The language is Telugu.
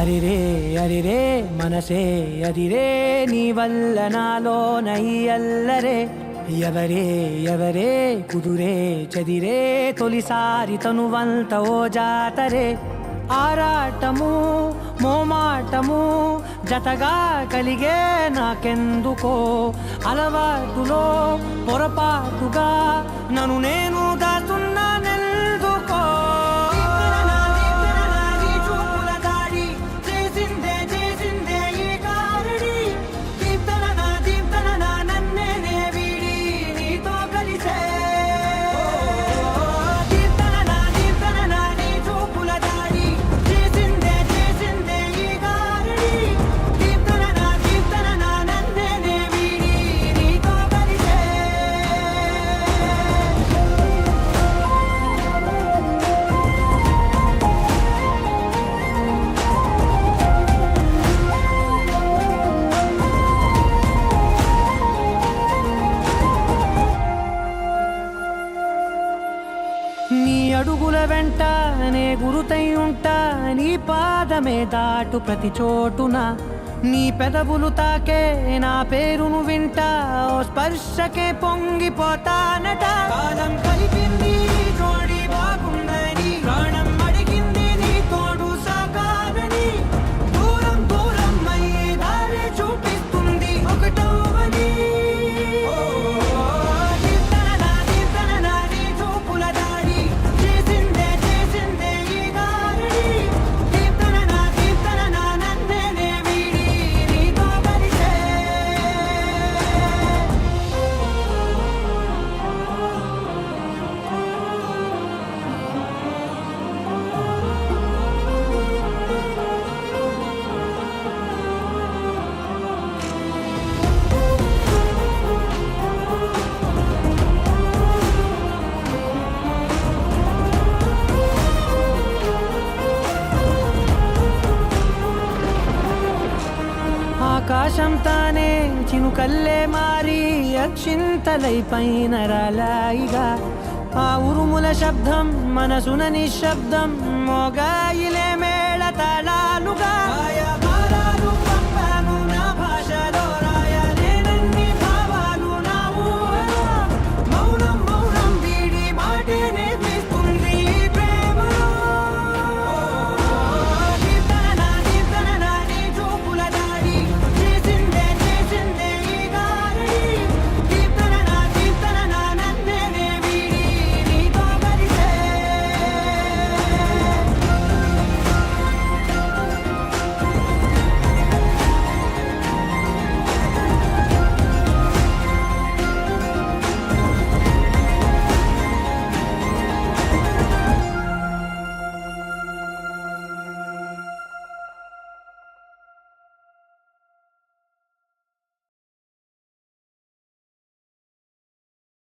అరిరే అరిరే మనసే అరిరే నీ వల్ల నాలోన ఈ అల్లరే ఎవరే ఎవరే కుదురే చదిరే తొలిసారి తనువంత ఓ జాతరే ఆరాటము మోమాటము జతగా కలిగే నాకెందుకో అలవాటులో పొరపాటుగా నన్ను నేను దాచున్నానెందుకో నీ అడుగుల వెంట నే గురుతై ఉంటా నీ పాదమే దాటు ప్రతి చోటున నీ పెదవులు తాకే నా పేరును వింటా ఓ స్పర్శకే పొంగిపోతానట కాలం కలిపింది జోడి బాగుందని ప్రాణం అడిగింది నీ తోడు సాగాలని దూరం దూరం అయ్యే దారి చూపిస్తుంది ఒకటవని ఆకాశం తానే చినుకల్లే మారి అక్షింతలై పైన రాలాయిగా ఆ ఉరుముల శబ్దం మనసున నిశ్శబ్దం మోగాయిలే మేళ తాళాలుగా